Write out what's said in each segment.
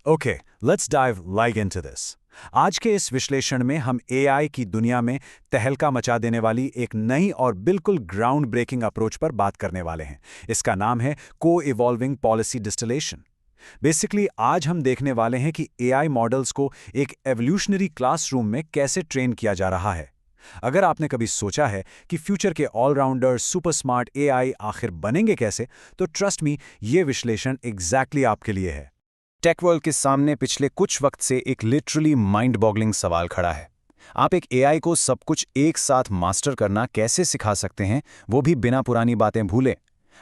Okay, let's dive like into this. आज के इस विश्लेषण में हम एआई की दुनिया में तहलका मचा देने वाली एक नई और बिल्कुल ग्राउंड ब्रेकिंग अप्रोच पर बात करने वाले हैं। इसका नाम है को-इवॉल्विंग पॉलिसी डिस्टिलेशन। बेसिकली आज हम देखने वाले हैं कि एआई मॉडल्स को एक एवोल्यूशनरी क्लासरूम में कैसे ट्रेन किया जा रहा है। अगर आपने कभी सोचा है कि फ्यूचर के ऑलराउंडर सुपर स्मार्ट एआई आखिर बनेंगे कैसे, तो ट्रस्ट मी, ये विश्लेषण एग्जैक्टली आपके लिए है। टेक वर्ल्ड के सामने पिछले कुछ वक्त से एक लिटरली माइंड बॉगलिंग सवाल खड़ा है। आप एक एआई को सब कुछ एक साथ मास्टर करना कैसे सिखा सकते हैं, वो भी बिना पुरानी बातें भूले।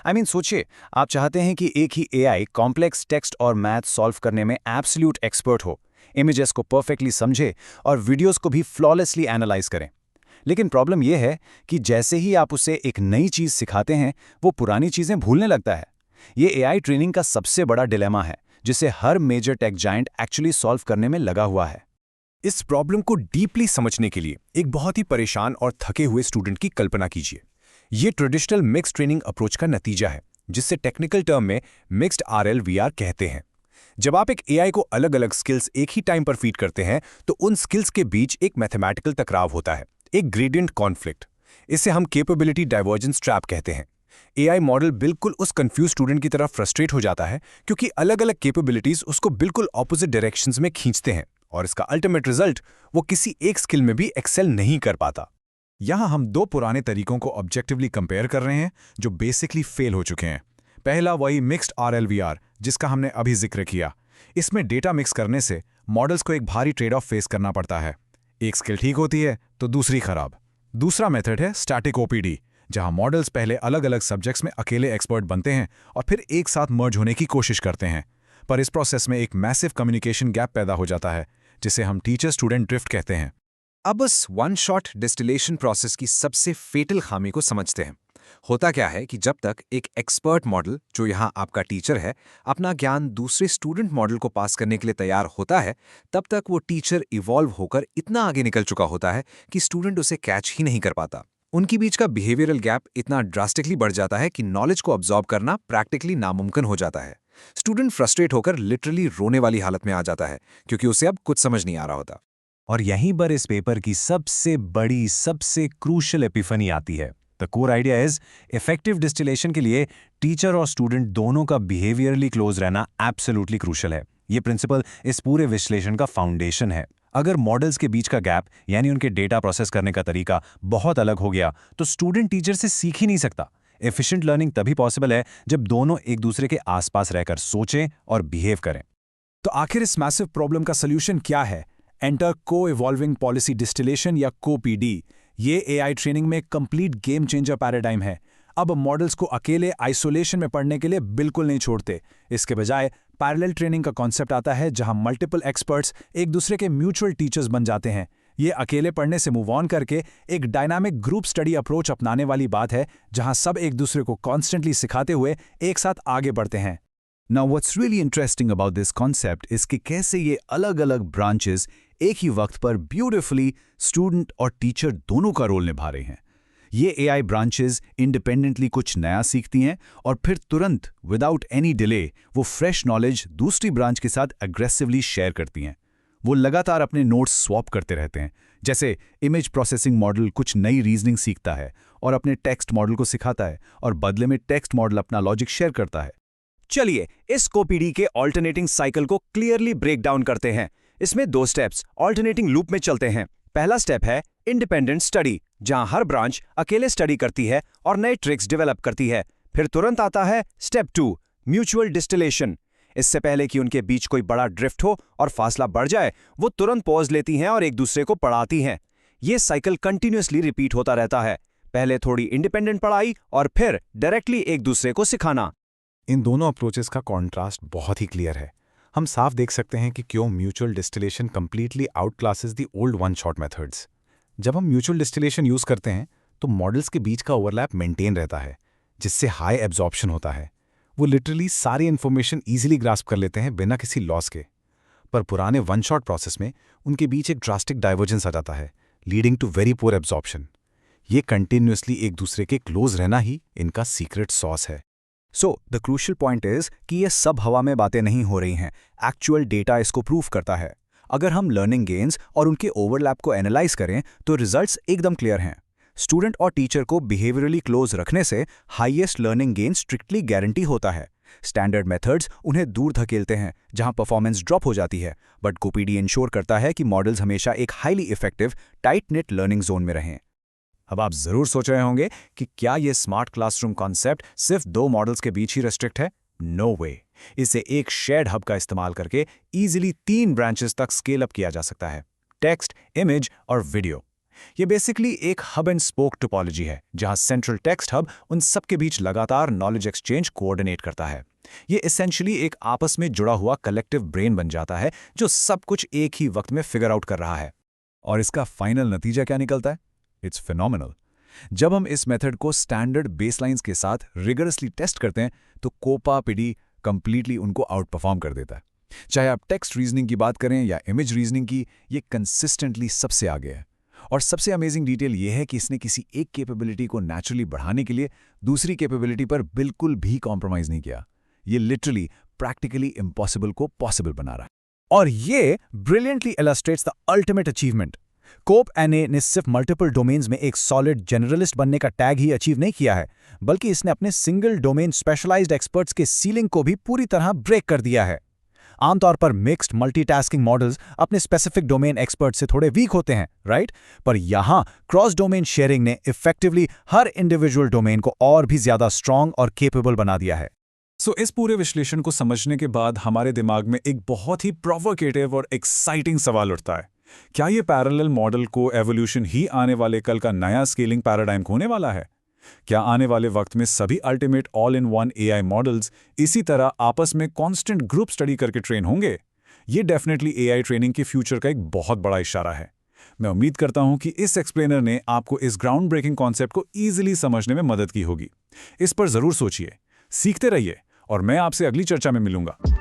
सोचिए, आप चाहते हैं कि एक ही एआई कॉम्प्लेक्स टेक्स्ट और मैथ सॉल्व करने में एब्सोल्यूट एक्सपर्ट हो, इमेजेस को परफेक्टली समझे और वीडियोस को भी फ्लॉलेसली एनालाइज करें। लेकिन प्रॉब्लम यह है कि जैसे ही आप उसे एक नई चीज सिखाते हैं, वो पुरानी चीजें भूलने लगता है। ये एआई ट्रेनिंग का सबसे बड़ा डिलेमा है, जिसे हर major tech giant actually solve करने में लगा हुआ है। इस प्रॉब्लम को डीपली समझने के लिए एक बहुत ही परेशान और थके हुए स्टूडेंट की कल्पना कीजिए। ये ट्रेडिशनल मिक्स ट्रेनिंग अप्रोच का नतीजा है, जिससे टेक्निकल टर्म में मिक्स्ड RLVR कहते हैं। जब आप एक एआई को अलग अलग स्किल्स एक ही टाइम पर फीड करते हैं, तो उन स्किल्स के बीच एक मैथमेटिकल टकराव होता है, एक ग्रेडियंट कॉन्फ्लिक्ट। इसे हम कैपेबिलिटी डाइवर्जेंस ट्रैप कहते हैं। एआई मॉडल बिल्कुल उस कंफ्यूज स्टूडेंट की तरह फ्रस्ट्रेट हो जाता है, क्योंकि अलग अलग कैपेबिलिटीज उसको बिल्कुल ऑपोजिट डायरेक्शंस में खींचते हैं, और इसका अल्टीमेट रिजल्ट, वो किसी एक स्किल में भी एक्सेल नहीं कर पाता। यहाँ हम दो पुराने तरीकों को ऑब्जेक्टिवली कंपेयर कर रहे हैं, जो बेसिकली फेल हो चुके हैं। पहला वही मिक्स्ड RLVR, जिसका हमने अभी जिक्र किया। इसमें डेटा मिक्स करने से मॉडल्स को एक भारी ट्रेड ऑफ फेस करना पड़ता है। एक स्किल ठीक होती है तो दूसरी खराब। दूसरा मेथड है स्टैटिक OPD, जहां मॉडल्स पहले अलग अलग सब्जेक्ट्स में अकेले एक्सपर्ट बनते हैं और फिर एक साथ मर्ज होने की कोशिश करते हैं। पर इस प्रोसेस में एक मैसिव कम्युनिकेशन गैप पैदा हो जाता है, जिसे हम टीचर स्टूडेंट ड्रिफ्ट कहते हैं। अब इस वन शॉट डिस्टिलेशन प्रोसेस की सबसे फेटल खामी को समझते हैं। होता क्या है कि जब तक एक एक्सपर्ट मॉडल, जो यहाँ आपका टीचर है, अपना ज्ञान दूसरे स्टूडेंट मॉडल को पास करने के लिए तैयार होता है, तब तक वो टीचर इवॉल्व होकर इतना आगे निकल चुका होता है कि स्टूडेंट उसे कैच ही नहीं कर पाता। उनके बीच का बिहेवियरल गैप इतना ड्रास्टिकली बढ़ जाता है कि नॉलेज को अब्जॉर्ब करना प्रैक्टिकली नामुमकिन हो जाता है। स्टूडेंट फ्रस्ट्रेट होकर लिटरली रोने वाली हालत में आ जाता है, क्योंकि उसे अब कुछ समझ नहीं आ रहा होता। और यहीं पर इस पेपर की सबसे बड़ी, सबसे क्रूशल एपिफनी आती है। The core idea is, effective distillation के लिए टीचर और स्टूडेंट दोनों का बिहेवियरली क्लोज रहना एब्सोल्युटली क्रूशल है। ये प्रिंसिपल इस पूरे विश्लेषण का फाउंडेशन है। अगर मॉडल्स के बीच का गैप, यानी उनके डेटा प्रोसेस करने का तरीका बहुत अलग हो गया, तो स्टूडेंट टीचर से सीख ही नहीं सकता। एफिशिएंट लर्निंग तभी पॉसिबल है जब दोनों एक दूसरे के आसपास रहकर सोचें और बिहेव करें। तो आखिर इस मैसिव प्रॉब्लम का सोल्यूशन क्या है? एंटर को-इवॉल्विंग पॉलिसी डिस्टिलेशन या को-PD। ये एआई ट्रेनिंग में कंप्लीट गेम चेंजर पैराडाइम है। अब मॉडल्स को अकेले आइसोलेशन में पढ़ने के लिए बिल्कुल नहीं छोड़ते। इसके बजाय पैरेलल ट्रेनिंग का कॉन्सेप्ट आता है, जहां मल्टीपल एक्सपर्ट्स एक दूसरे के म्यूचुअल टीचर्स बन जाते हैं। ये अकेले पढ़ने से मूव ऑन करके एक डायनामिक ग्रुप स्टडी अप्रोच अपनाने वाली बात है, जहां सब एक दूसरे को कॉन्स्टेंटली सिखाते हुए एक साथ आगे बढ़ते हैं। Now what's really interesting about this concept is कि कैसे ये अलग-अलग ब्रांचेस एक ही वक्त पर ब्यूटिफुली स्टूडेंट और टीचर दोनों का रोल निभा रहे हैं। ये एआई ब्रांचेस इंडिपेंडेंटली कुछ नया सीखती हैं और फिर तुरंत विदाउट एनी डिले वो फ्रेश नॉलेज दूसरी ब्रांच के साथ एग्रेसिवली शेयर करती हैं। वो लगातार अपने नोट्स स्वैप करते रहते हैं। जैसे इमेज प्रोसेसिंग मॉडल कुछ नई रीजनिंग सीखता है और अपने टेक्स्ट मॉडल को सिखाता है, और बदले में टेक्स्ट मॉडल अपना लॉजिक शेयर करता है। चलिए इस को-PD के ऑल्टरनेटिंग साइकिल को क्लियरली ब्रेक डाउन करते हैं। इसमें दो स्टेप्स ऑल्टरनेटिंग लूप में चलते हैं। पहला स्टेप है इंडिपेंडेंट स्टडी, जहां हर ब्रांच अकेले स्टडी करती है और नए ट्रिक्स डेवलप करती है। फिर तुरंत आता है स्टेप 2, म्यूचुअल डिस्टिलेशन। इससे पहले कि उनके बीच कोई बड़ा ड्रिफ्ट हो और फासला बढ़ जाए, वो तुरंत पॉज लेती हैं और एक दूसरे को पढ़ाती हैं। ये साइकिल कंटिन्यूअसली रिपीट होता रहता है। पहले थोड़ी इंडिपेंडेंट पढ़ाई और फिर डायरेक्टली एक दूसरे को सिखाना। इन दोनों अप्रोचेस का कॉन्ट्रास्ट बहुत ही क्लियर है। हम साफ देख सकते हैं कि क्यों mutual distillation completely out classes the old one shot methods. जब हम म्यूचुअल डिस्टिलेशन यूज करते हैं, तो मॉडल्स के बीच का ओवरलैप मेंटेन रहता है, जिससे हाई एब्जॉर्प्शन होता है। वो लिटरली सारी इन्फॉर्मेशन ईजिली ग्रास्प कर लेते हैं बिना किसी लॉस के। पर पुराने वन शॉट प्रोसेस में उनके बीच एक ड्रास्टिक डाइवर्जेंस आ जाता है, leading to very poor absorption. ये कंटिन्यूअसली एक दूसरे के क्लोज रहना ही इनका सीक्रेट सॉस है। So the crucial point is कि ये सब हवा में बातें नहीं हो रही हैं, एक्चुअल डेटा इसको प्रूफ करता है। अगर हम लर्निंग गेन्स और उनके ओवरलैप को एनालाइज करें तो रिजल्ट्स एकदम क्लियर हैं। स्टूडेंट और टीचर को बिहेवियरली क्लोज रखने से highest learning gain strictly guarantee होता है। स्टैंडर्ड मेथड्स उन्हें दूर धकेलते हैं जहां परफॉर्मेंस ड्रॉप हो जाती है, बट कोपीडी इंश्योर करता है कि मॉडल्स हमेशा एक highly effective tight net learning zone में रहें। अब आप जरूर सोच रहे होंगे कि क्या ये स्मार्ट क्लासरूम कॉन्सेप्ट सिर्फ 2 मॉडल्स के बीच ही रेस्ट्रिक्ट है? नो वे। इसे एक शेयर्ड हब का इस्तेमाल करके इजीली 3 ब्रांचेस तक स्केल अप किया जा सकता है, टेक्स्ट, इमेज और वीडियो। ये बेसिकली एक हब एंड स्पोक टोपोलॉजी है जहां सेंट्रल टेक्स्ट हब उन सब के बीच लगातार नॉलेज एक्सचेंज कोऑर्डिनेट करता है। ये एसेंशियली एक आपस में जुड़ा हुआ कलेक्टिव ब्रेन बन जाता है जो सब कुछ एक ही वक्त में फिगर आउट कर रहा है। और इसका फाइनल नतीजा क्या निकलता है? It's phenomenal. जब हम इस मेथड को स्टैंडर्ड बेसलाइंस के साथ रिगरसली टेस्ट करते हैं तो कोपा-पीडी कंप्लीटली उनको आउट परफॉर्म कर देता है। चाहे आप टेक्स्ट रीजनिंग की बात करें या इमेज रीजनिंग की, ये कंसिस्टेंटली सबसे आगे है। और सबसे अमेजिंग डिटेल ये है कि इसने किसी एक कैपेबिलिटी को नेचुरली बढ़ाने के लिए दूसरी कैपेबिलिटी पर बिल्कुल भी कॉम्प्रोमाइज नहीं किया। ये लिटरली प्रैक्टिकली इम्पॉसिबल को पॉसिबल बना रहा है। और ये brilliantly illustrates the ultimate achievement. कोप एनए ने सिर्फ मल्टीपल डोमेन्स में एक सॉलिड जनरलिस्ट बनने का टैग ही अचीव नहीं किया है, बल्कि इसने अपने सिंगल डोमेन स्पेशलाइज्ड एक्सपर्ट्स के सीलिंग को भी पूरी तरह ब्रेक कर दिया है। आमतौर पर मिक्स्ड मल्टीटास्किंग मॉडल्स अपने स्पेसिफिक डोमेन एक्सपर्ट से थोड़े वीक होते हैं, राइट? पर यहां क्रॉस डोमेन शेयरिंग ने इफेक्टिवली हर इंडिविजुअल डोमेन को और भी ज्यादा स्ट्रांग और केपेबल बना दिया है। सो इस पूरे विश्लेषण को समझने के बाद हमारे दिमाग में एक बहुत ही प्रोवोकेटिव और एक्साइटिंग सवाल उठता है। क्या ये पैरेलल मॉडल को एवोल्यूशन ही आने वाले कल का नया स्केलिंग पैराडाइम होने वाला है? क्या आने वाले वक्त में सभी ultimate all in one AI models इसी तरह आपस में कांस्टेंट ग्रुप स्टडी करके ट्रेन होंगे? ये डेफिनेटली एआई ट्रेनिंग के फ्यूचर का एक बहुत बड़ा इशारा है। मैं उम्मीद करता हूं कि इस एक्सप्लेनर ने आपको इस ग्राउंड ब्रेकिंग कॉन्सेप्ट को ईजिली समझने में मदद की होगी। इस पर जरूर सोचिए, सीखते रहिए और मैं आपसे अगली चर्चा में मिलूंगा।